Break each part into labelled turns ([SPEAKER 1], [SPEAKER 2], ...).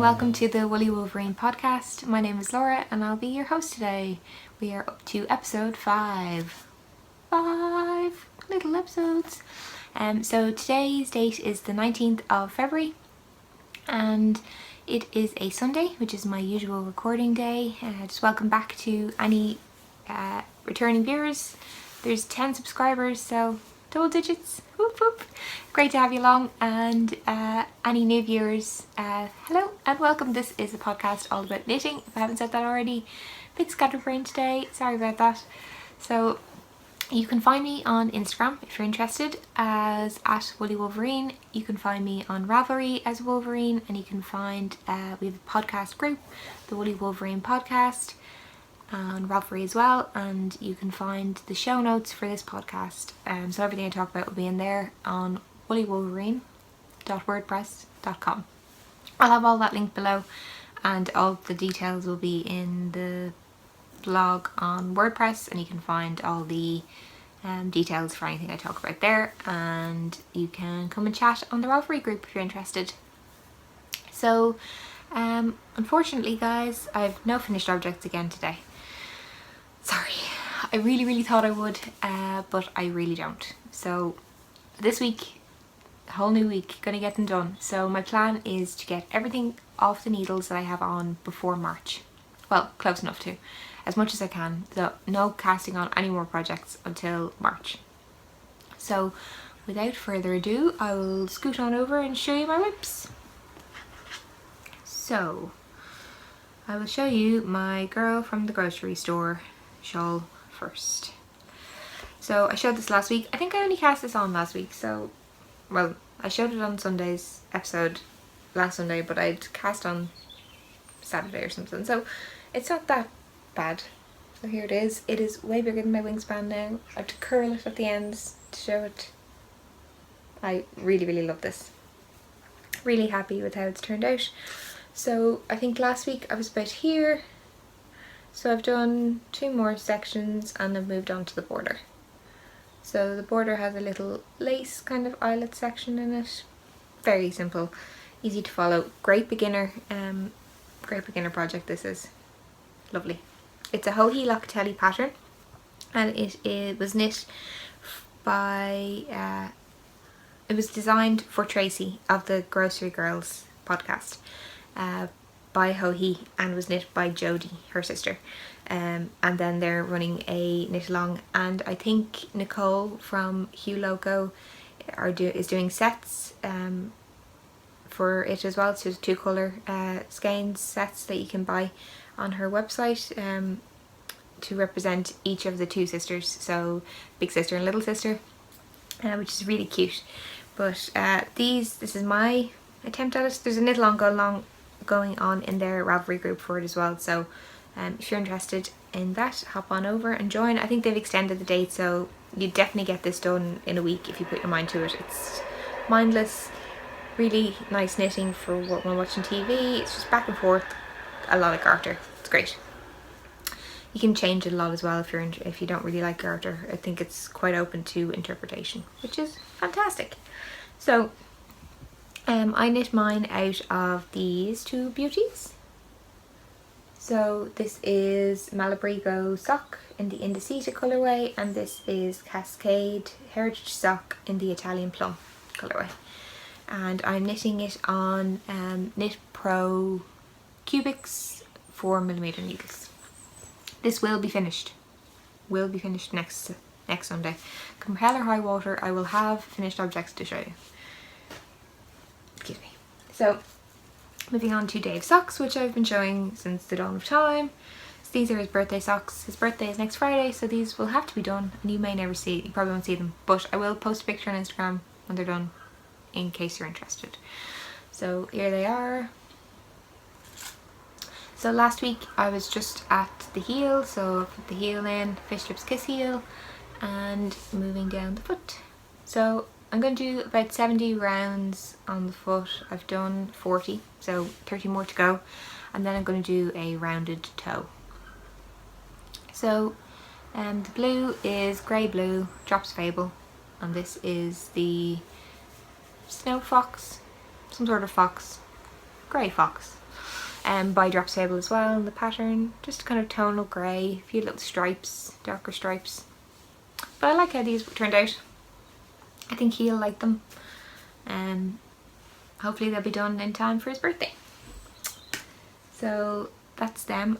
[SPEAKER 1] welcome to the Woolly Wolverine podcast. My name is Laura and I'll be your host today. We are up to episode 5. 5 little episodes. So today's date is the 19th of February and it is a Sunday, which is my usual recording day. Just welcome back to any returning viewers. There's 10 subscribers, so double digits. Whoop whoop. Great to have you along, and any new viewers, hello and welcome. This is a podcast all about knitting, if I haven't said that already. Bit scatterbrained today, sorry about that. So you can find me on Instagram if you're interested as @WoollyWolverine. You can find me on Ravelry as Wolverine, and you can find we have a podcast group, the Woolly Wolverine podcast, on Ravelry as well, and you can find the show notes for this podcast. So everything I talk about will be in there on woolywolverine.wordpress.com. I'll have all that linked below, and all the details will be in the blog on WordPress, and you can find all the details for anything I talk about there, and you can come and chat on the Ravelry group if you're interested. So unfortunately guys, I've no finished objects again today. Sorry, I really thought I would, but I really don't. So this week, a whole new week, gonna get them done. So my plan is to get everything off the needles that I have on before March. Well, close enough to, as much as I can. So no casting on any more projects until March. So without further ado, I will scoot on over and show you my whips. So I will show you my girl from the grocery store shawl first. So I showed this last week. I think I only cast this on last week, so well, I showed it on Sunday's episode last Sunday, but I'd cast on Saturday or something, so it's not that bad. So here it is. It is way bigger than my wingspan now. I have to curl it at the ends to show it. I really love this. Really happy with how it's turned out. So I think last week I was about here. So I've done 2 more sections and I've moved on to the border. So the border has a little lace kind of eyelet section in it. Very simple, easy to follow. Great beginner project this is. Lovely. It's a Hohi Locatelli pattern, and it was knit by, it was designed for Tracy of the Grocery Girls podcast. By Hohi, and was knit by Jodie, her sister, and then they're running a knit along, and I think Nicole from Hue Loco is doing sets for it as well. So 2 colour skeins sets that you can buy on her website to represent each of the 2 sisters, so big sister and little sister, which is really cute. But this is my attempt at it. There's a knit along going on in their Ravelry group for it as well, so if you're interested in that, hop on over and join. I think they've extended the date, so you definitely get this done in a week if you put your mind to it. It's mindless, really nice knitting for when watching TV. It's just back and forth, a lot of garter. It's great. You can change it a lot as well if you don't really like garter. I think it's quite open to interpretation, which is fantastic. So I knit mine out of these 2 beauties. So this is Malabrigo sock in the Indicita colourway, and this is Cascade Heritage sock in the Italian Plum colourway. And I'm knitting it on Knit Pro Cubics 4mm needles. This will be finished. Next Sunday. Come hell or high water, I will have finished objects to show you. Excuse me. So moving on to Dave's socks, which I've been showing since the dawn of time. So these are his birthday socks. His birthday is next Friday, so these will have to be done, and you probably won't see them, but I will post a picture on Instagram when they're done in case you're interested. So here they are. So last week I was just at the heel, so I put the heel in, fish lips kiss heel, and moving down the foot. So I'm going to do about 70 rounds on the foot. I've done 40, so 30 more to go, and then I'm going to do a rounded toe. So the blue is grey blue, Drops Fable, and this is the snow fox, some sort of fox, grey fox. by Drops Table as well in the pattern. Just kind of tonal grey, a few little stripes, darker stripes. But I like how these turned out. I think he'll like them. Hopefully they'll be done in time for his birthday. So that's them.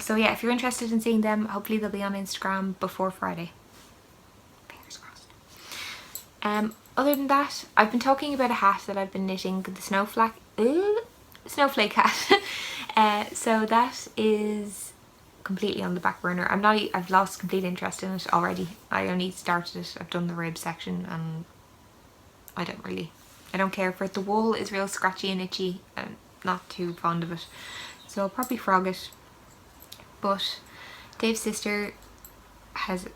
[SPEAKER 1] So yeah, if you're interested in seeing them, hopefully they'll be on Instagram before Friday. Fingers crossed. Other than that, I've been talking about a hat that I've been knitting, the snowflake hat. So that is completely on the back burner. I've lost complete interest in it already. I only started it, I've done the rib section, and I don't care for it. The wool is real scratchy and itchy. I'm not too fond of it, so I'll probably frog it. But Dave's sister has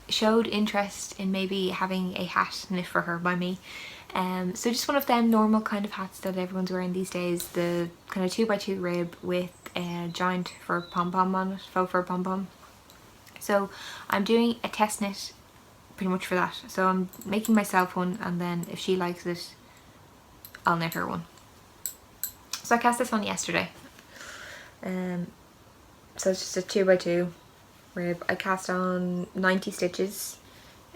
[SPEAKER 1] showed interest in maybe having a hat knit for her by me. So just one of them normal kind of hats that everyone's wearing these days, the kind of 2x2 rib with a giant fur pom-pom on it, faux fur pom-pom. So I'm doing a test knit pretty much for that. So I'm making myself one, and then if she likes it, I'll knit her one. So I cast this on yesterday. So it's just a 2x2 rib. I cast on 90 stitches.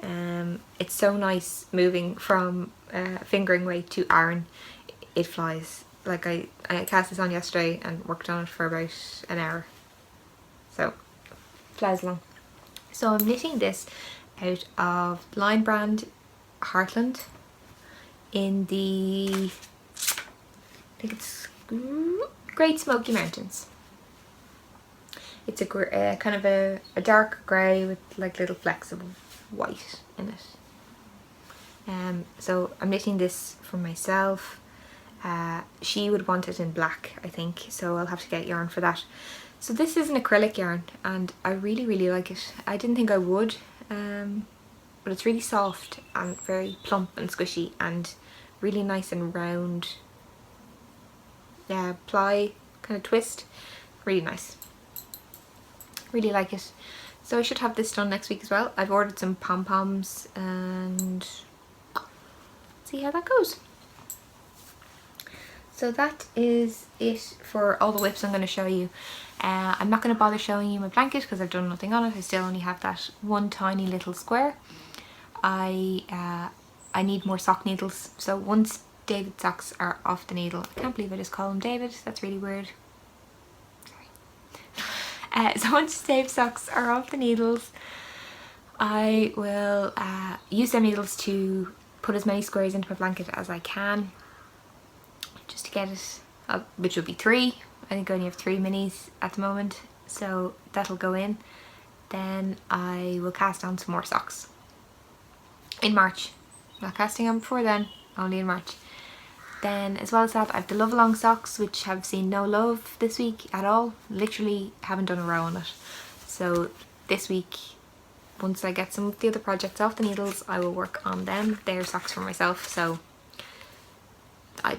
[SPEAKER 1] It's so nice moving from fingering weight to iron. It flies. Like I cast this on yesterday and worked on it for about an hour. So flies along. So I'm knitting this out of Line Brand Heartland in the, I think it's Great Smoky Mountains. It's a kind of a dark grey with like little flecks of white in it. So I'm knitting this for myself. She would want it in black, I think, so I'll have to get yarn for that. So this is an acrylic yarn, and I really like it. I didn't think I would, but it's really soft and very plump and squishy and really nice and round. Yeah, ply kind of twist, really nice. Really like it. So I should have this done next week as well. I've ordered some pom-poms and see how that goes. So that is it for all the whips I'm going to show you. I'm not going to bother showing you my blanket because I've done nothing on it. I still only have that one tiny little square. I need more sock needles. So once David's socks are off the needle, I can't believe I just call him David. That's really weird. So once Dave's socks are off the needles, I will use them needles to put as many squares into my blanket as I can, just to get it up, which will be 3. I think I only have 3 minis at the moment, so that'll go in. Then I will cast on some more socks in March. Not casting on before then, only in March. Then as well as that, I have the Love Along socks, which have seen no love this week at all. Literally haven't done a row on it. So this week, once I get some of the other projects off the needles, I will work on them. They're socks for myself, so I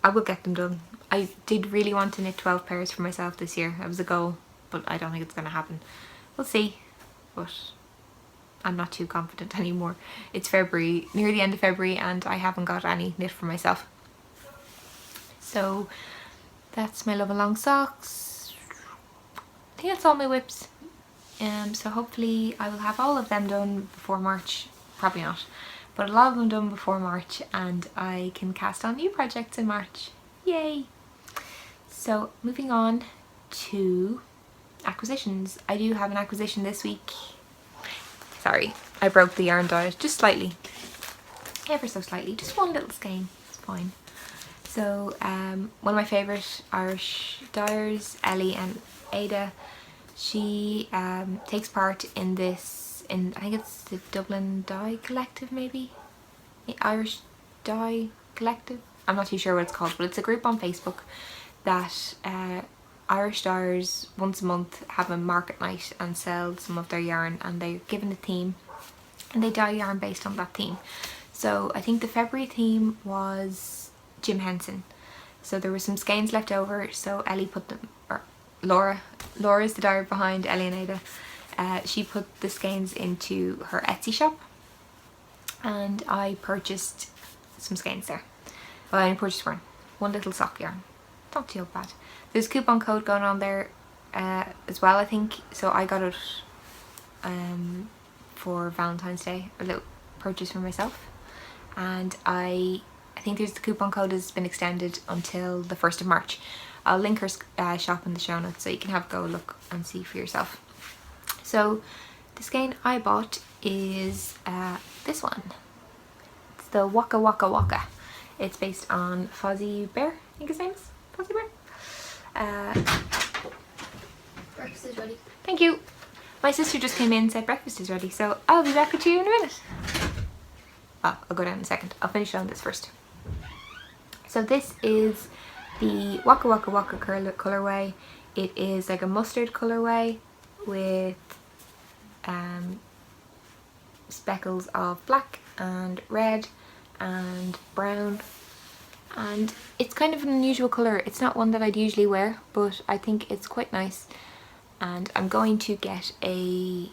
[SPEAKER 1] will get them done. I did really want to knit 12 pairs for myself this year. That was a goal, but I don't think it's going to happen. We'll see, but I'm not too confident anymore. It's February, near the end of February, and I haven't got any knit for myself. So that's my Love Along socks. I think that's all my whips. So hopefully I will have all of them done before March. Probably not, but a lot of them done before March, and I can cast on new projects in March. Yay! So moving on to acquisitions. I do have an acquisition this week. Sorry, I broke the yarn diet just slightly. Ever so slightly, just one little skein, it's fine. So one of my favourite Irish dyers, Ellie and Ada, she takes part in this, I think it's the Dublin Dye Collective maybe? The Irish Dye Collective? I'm not too sure what it's called, but it's a group on Facebook that Irish dyers once a month have a market night and sell some of their yarn, and they're given a theme and they dye yarn based on that theme. So I think the February theme was Jim Henson. So there were some skeins left over, so Ellie put them, or Laura's the dyer behind Ellie and Ada. She put the skeins into her Etsy shop, and I purchased some skeins there. Well, I only purchased one little sock yarn. not too bad. There's a coupon code going on there as well, I think. So I got it for Valentine's Day, a little purchase for myself, and I think there's the coupon code has been extended until the 1st of March. I'll link her shop in the show notes so you can have a go look and see for yourself. So the skein I bought is this one. It's the Waka Waka Waka. It's based on Fozzie Bear, I think his name is Fozzie Bear. Breakfast is ready. Thank you. My sister just came in and said breakfast is ready, so I'll be back with you in a minute. Oh, I'll go down in a second. I'll finish on this first. So this is the Waka Waka Waka colorway. It is like a mustard colorway with speckles of black and red and brown, and it's kind of an unusual colour. It's not one that I'd usually wear, but I think it's quite nice, and I'm going to get a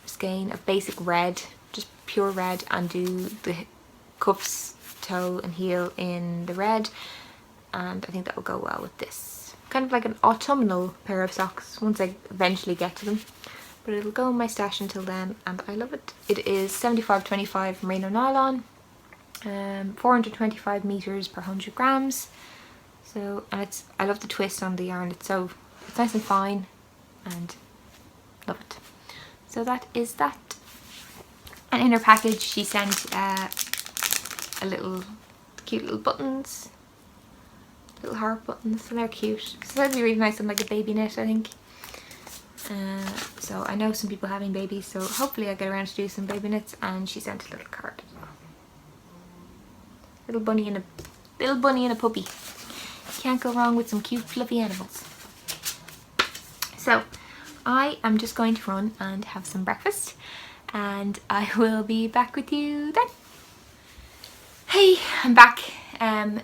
[SPEAKER 1] skein of basic red, just pure red, and do the cuffs, toe and heel in the red, and I think that will go well with this. Kind of like an autumnal pair of socks once I eventually get to them, but it'll go in my stash until then, and I love it. It is 75/25 merino nylon, 425 meters per 100 grams. So, and I love the twist on the yarn. It's nice and fine, and love it. So that is that. And in her package she sent a little cute little buttons, little heart buttons, and they're cute. So that'd be really nice on like a baby knit, I think. So I know some people having babies, so hopefully I'll get around to do some baby knits. And she sent a little card as well. Little bunny and a puppy. Can't go wrong with some cute fluffy animals. So I am just going to run and have some breakfast, and I will be back with you then. Hey, I'm back. Yeah,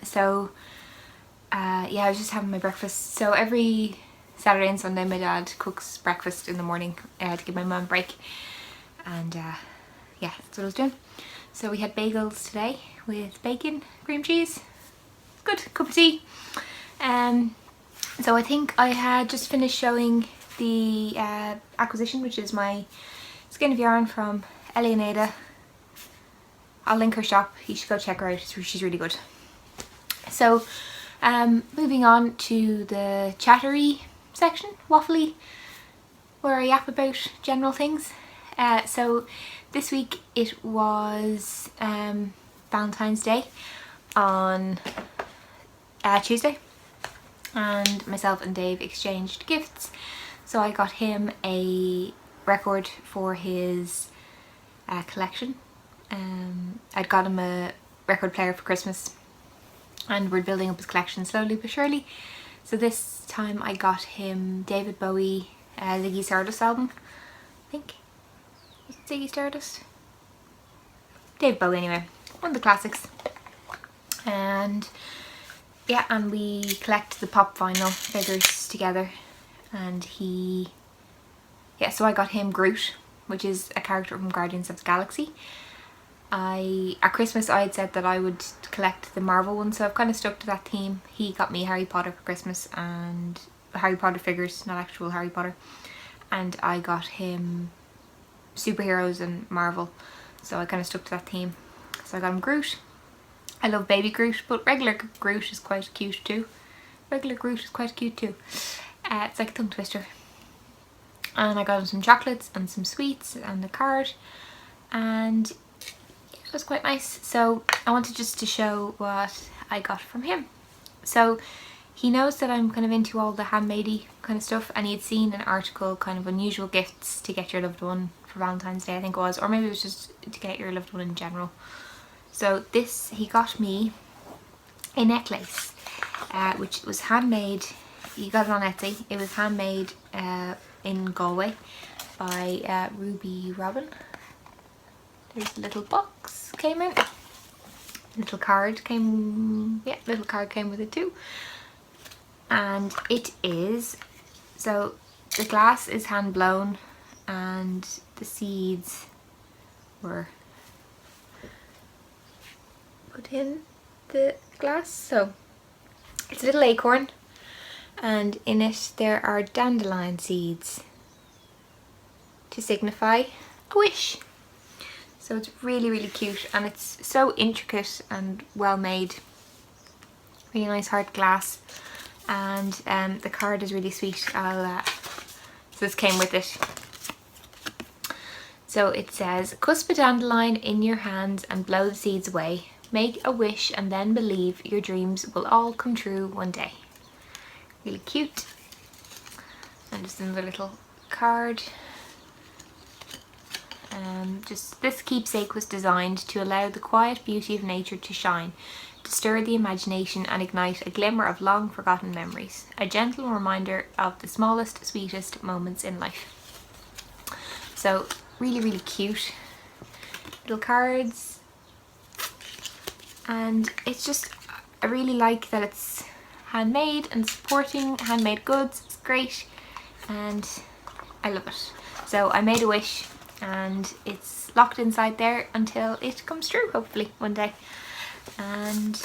[SPEAKER 1] I was just having my breakfast. So every Saturday and Sunday my dad cooks breakfast in the morning to give my mum a break, and yeah, that's what I was doing. So we had bagels today with bacon, cream cheese. Good cup of tea. So I think I had just finished showing the acquisition, which is my skein of yarn from Eleonada. I'll link her shop. You should go check her out. She's really good. So moving on to the chattery section, waffly, where I yap about general things. So this week it was Valentine's Day on Tuesday, and myself and Dave exchanged gifts. So I got him a record for his collection. I'd got him a record player for Christmas, and we're building up his collection slowly but surely. So this time I got him David Bowie Ziggy Stardust album, I think. Was it Ziggy Stardust? David Bowie anyway, one of the classics. And yeah, and we collect the pop vinyl figures together, and so I got him Groot, which is a character from Guardians of the Galaxy. At Christmas I had said that I would collect the Marvel one, so I've kind of stuck to that theme. He got me Harry Potter for Christmas, and Harry Potter figures, not actual Harry Potter, and I got him superheroes and Marvel, so I kind of stuck to that theme. So I got him Groot. I love baby Groot, but regular Groot is quite cute too. It's like a tongue twister. And I got him some chocolates and some sweets and a card, and it was quite nice. So I wanted just to show what I got from him. So he knows that I'm kind of into all the handmade-y kind of stuff, and he had seen an article, kind of unusual gifts to get your loved one for Valentine's Day, I think it was, or maybe it was just to get your loved one in general. So this, he got me a necklace, which was handmade. He got it on Etsy. It was handmade in Galway by Ruby Robin. There's a little box came in. Little card came with it too. And it is, so the glass is hand blown, and the seeds were put in the glass. So It's a little acorn, and in it there are dandelion seeds to signify a wish. So it's really, really cute, and it's so intricate and well made. Really nice hard glass, and the card is really sweet. So this came with it. So it says, cusp a dandelion in your hands and blow the seeds away. Make a wish and then believe your dreams will all come true one day. Really cute. And just another little card. Just this keepsake was designed to allow the quiet beauty of nature to shine, to stir the imagination and ignite a glimmer of long forgotten memories. A gentle reminder of the smallest, sweetest moments in life. So really, really cute little cards. And it's just, I really like that it's handmade and supporting handmade goods. It's great and I love it. So I made a wish and it's locked inside there until it comes true, hopefully one day. And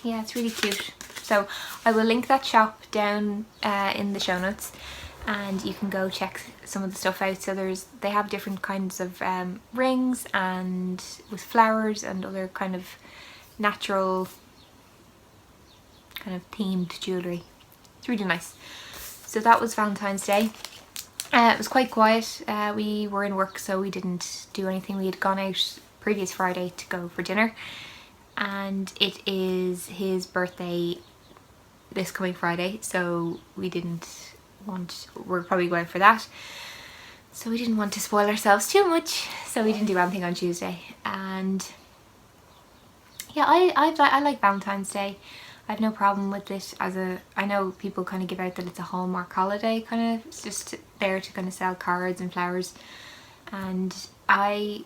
[SPEAKER 1] yeah, it's really cute. So I will link that shop down in the show notes, and you can go check some of the stuff out. So they have different kinds of rings and with flowers and other kind of natural kind of themed jewellery. It's really nice. So that was Valentine's Day. It was quite quiet. We were in work, so we didn't do anything. We had gone out previous Friday to go for dinner, and it is his birthday this coming Friday, so we're probably going for that. So we didn't want to spoil ourselves too much, so we didn't do anything on Tuesday. And yeah, I like Valentine's Day. I have no problem with it I know people kind of give out that it's a Hallmark holiday, kind of, it's just there to kind of sell cards and flowers. And I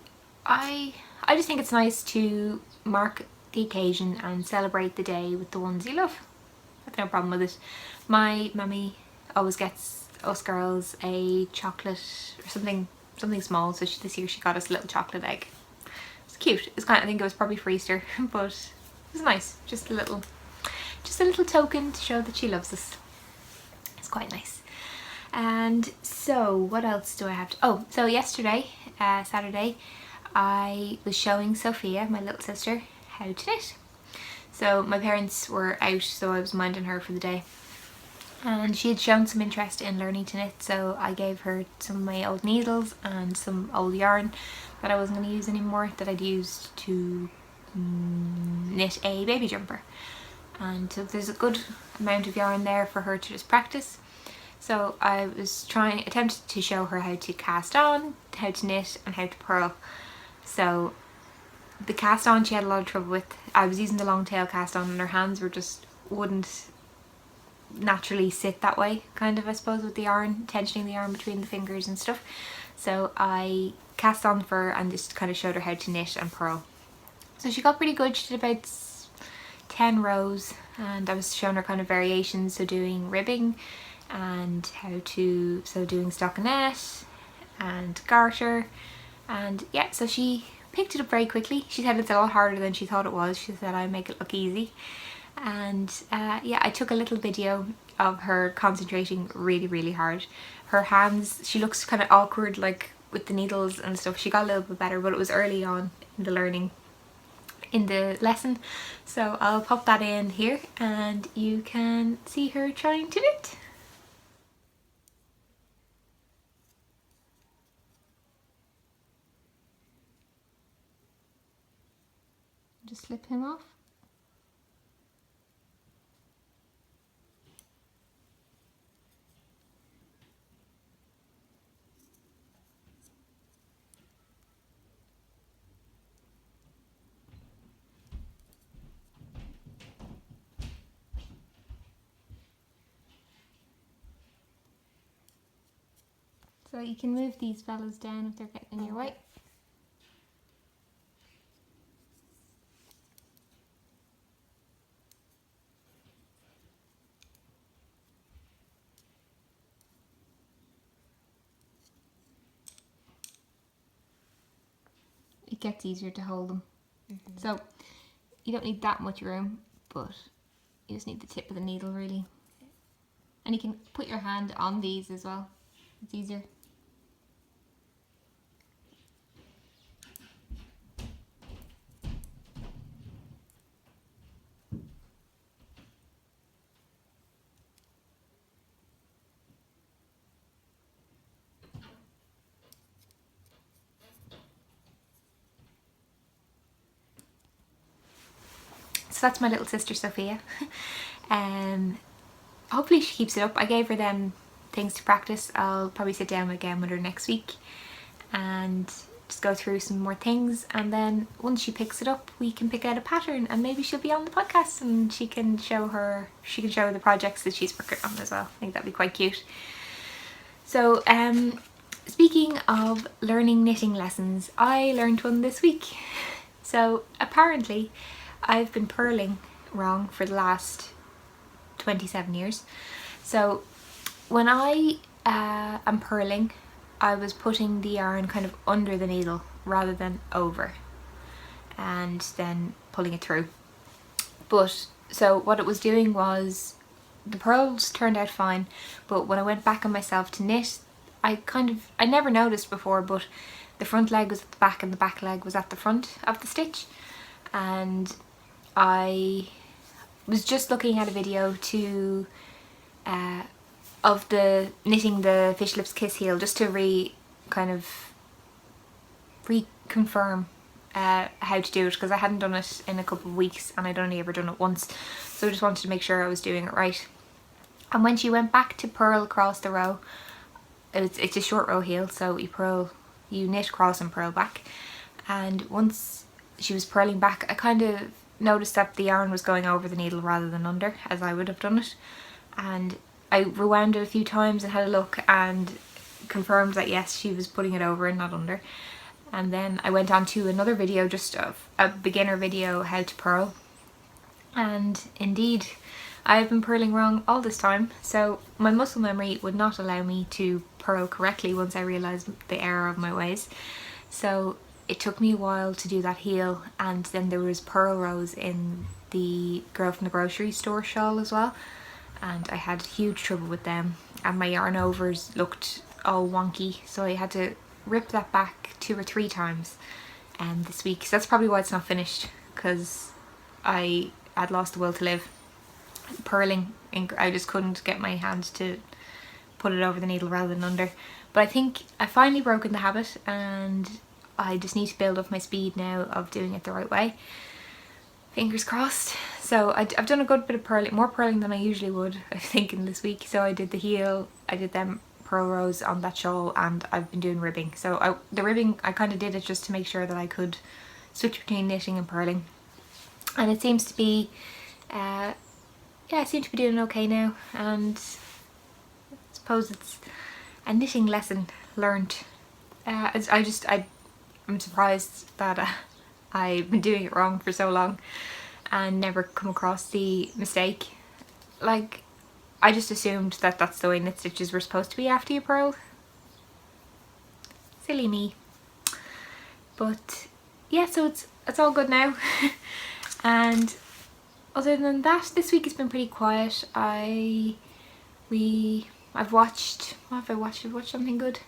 [SPEAKER 1] just think it's nice to mark the occasion and celebrate the day with the ones you love. I have no problem with it. My mummy always gets us girls a chocolate or something small, so this year she got us a little chocolate egg. It's cute. It's kind of, I think it was probably for Easter, but it was nice. Just a little token to show that she loves us. It's quite nice. And so what else do I have to, so yesterday, Saturday, I was showing Sophia, my little sister, how to knit. So my parents were out, so I was minding her for the day. And she had shown some interest in learning to knit, so I gave her some of my old needles and some old yarn that I wasn't going to use anymore, that I'd used to knit a baby jumper. And so there's a good amount of yarn there for her to just practice. So I was attempted to show her how to cast on, how to knit and how to purl. So the cast on she had a lot of trouble with. I was using the long tail cast on and her hands wouldn't naturally sit that way, kind of, I suppose, with the yarn, tensioning the yarn between the fingers and stuff. So I cast on for her and just kind of showed her how to knit and purl. So she got pretty good. She did about 10 rows, and I was showing her kind of variations, so doing ribbing and doing stockinette and garter. And yeah, so she picked it up very quickly. She said it's a lot harder than she thought it was. She said I make it look easy. And yeah, I took a little video of her concentrating really, really hard. Her hands, she looks kind of awkward, like with the needles and stuff. She got a little bit better, but it was early on in the learning, in the lesson. So I'll pop that in here and you can see her trying to knit. Just slip him off. So you can move these fellas down if they're getting in your way. It gets easier to hold them. So you don't need that much room, but You just need the tip of the needle really. And you can put your hand on these as well. It's easier. So that's my little sister Sophia. Hopefully she keeps it up. I gave her them things to practice. I'll probably sit down again with her next week and just go through some more things, and then once she picks it up we can pick out a pattern and maybe she'll be on the podcast and she can show the projects that she's working on as well. I think that'd be quite cute. So speaking of learning knitting lessons, I learned one this week. So apparently I've been purling wrong for the last 27 years. So when I am purling, I was putting the yarn kind of under the needle rather than over, and then pulling it through. But so what it was doing was, the purls turned out fine, but when I went back on myself to knit, I never noticed before, but the front leg was at the back and the back leg was at the front of the stitch. And I was just looking at a video of the knitting the Fish Lips Kiss heel, just to reconfirm how to do it, because I hadn't done it in a couple of weeks and I'd only ever done it once, so I just wanted to make sure I was doing it right. And when she went back to purl across the row, it's a short row heel, so you knit across and purl back, and once she was purling back I kind of noticed that the yarn was going over the needle rather than under, as I would have done it, and I rewound it a few times and had a look and confirmed that yes, she was putting it over and not under. And then I went on to another video, just of a beginner video, how to purl, and indeed I've been purling wrong all this time. So my muscle memory would not allow me to purl correctly once I realised the error of my ways. So it took me a while to do that heel, and then there was purl rows in the Girl from the Grocery Store shawl as well, and I had huge trouble with them, and my yarn overs looked all wonky, so I had to rip that back 2 or 3 times this week. So that's probably why it's not finished, because I had lost the will to live. Purling, I just couldn't get my hand to put it over the needle rather than under. But I think I've finally broken the habit, and I just need to build up my speed now of doing it the right way. Fingers crossed. So I've done a good bit of purling, more purling than I usually would, I think, in this week. So I did the heel, I did them purl rows on that shawl, and I've been doing ribbing. So the ribbing, I kind of did it just to make sure that I could switch between knitting and purling. And it seems to be, yeah, I seem to be doing okay now, and I suppose it's a knitting lesson learned. I'm surprised that I've been doing it wrong for so long and never come across the mistake. Like, I just assumed that that's the way knit stitches were supposed to be after you purl. Silly me. But yeah, so it's all good now. And other than that, this week has been pretty quiet. I've watched, what have I watched? I've watched something good.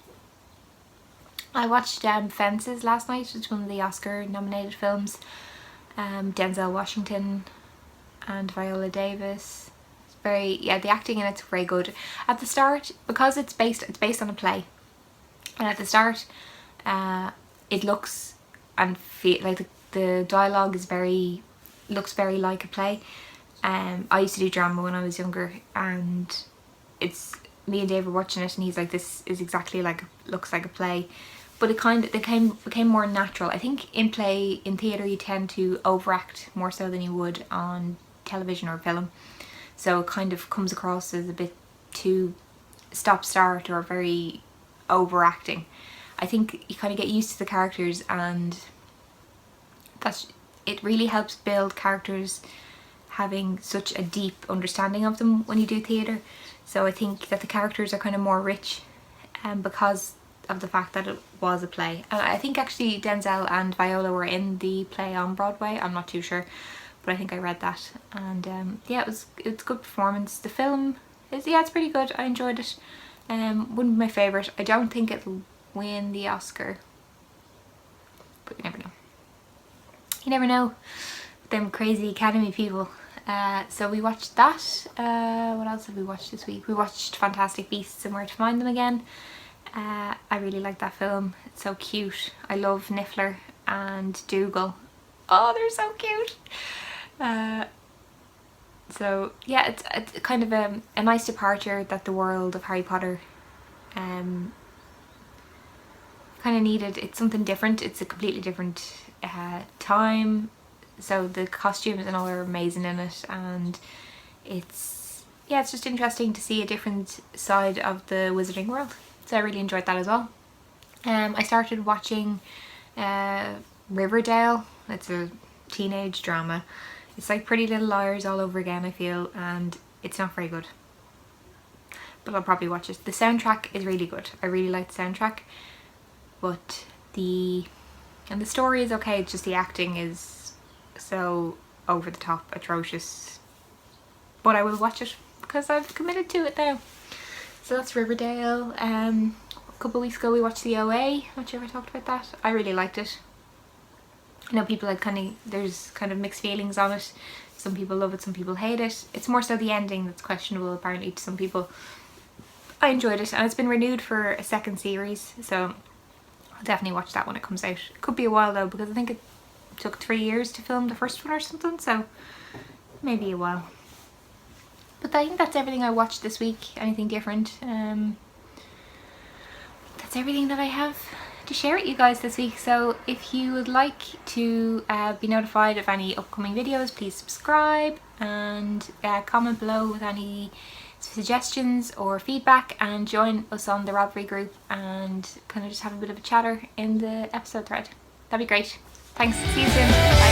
[SPEAKER 1] I watched Fences last night. It's one of the Oscar nominated films. Denzel Washington and Viola Davis. It's the acting in it's very good. At the start, because it's based on a play, and at the start it looks and feel like the dialogue is looks very like a play. I used to do drama when I was younger, and it's me and Dave were watching it, and he's like, this is exactly looks like a play. But it became more natural. I think in theatre you tend to overact more so than you would on television or film. So it kind of comes across as a bit too stop-start or very overacting. I think you kind of get used to the characters, and it really helps build characters having such a deep understanding of them when you do theatre. So I think that the characters are kind of more rich because of the fact that it was a play. And I think actually Denzel and Viola were in the play on Broadway, I'm not too sure, but I think I read that, and yeah, it's a good performance. The film is, yeah, it's pretty good. I enjoyed it. Wouldn't be my favourite. I don't think it'll win the Oscar, but you never know. You never know. Them crazy Academy people. So we watched that. What else have we watched this week? We watched Fantastic Beasts and Where to Find Them Again. I really like that film. It's so cute. I love Niffler and Dougal. Oh, they're so cute. So yeah, it's kind of a nice departure that the world of Harry Potter kind of needed. It's something different. It's a completely different time. So the costumes and all are amazing in it, and it's just interesting to see a different side of the wizarding world. So I really enjoyed that as well. I started watching Riverdale. It's a teenage drama. It's like Pretty Little Liars all over again, I feel, and it's not very good, but I'll probably watch it. The soundtrack is really good. I really like the soundtrack, but the story is okay. It's just the acting is so over the top, atrocious, but I will watch it because I've committed to it now. So that's Riverdale. A couple of weeks ago we watched the OA. Not sure if I talked about that. I really liked it. I know people like there's kind of mixed feelings on it. Some people love it, some people hate it. It's more so the ending that's questionable apparently to some people. I enjoyed it, and it's been renewed for a second series, so I'll definitely watch that when it comes out. It could be a while though, because I think it took 3 years to film the first one or something, so maybe a while. But I think that's everything I watched this week. Anything different? That's everything that I have to share with you guys this week. So if you would like to be notified of any upcoming videos, please subscribe and comment below with any suggestions or feedback, and join us on the Ravelry group and kind of just have a bit of a chatter in the episode thread. That'd be great. Thanks. See you soon. Bye.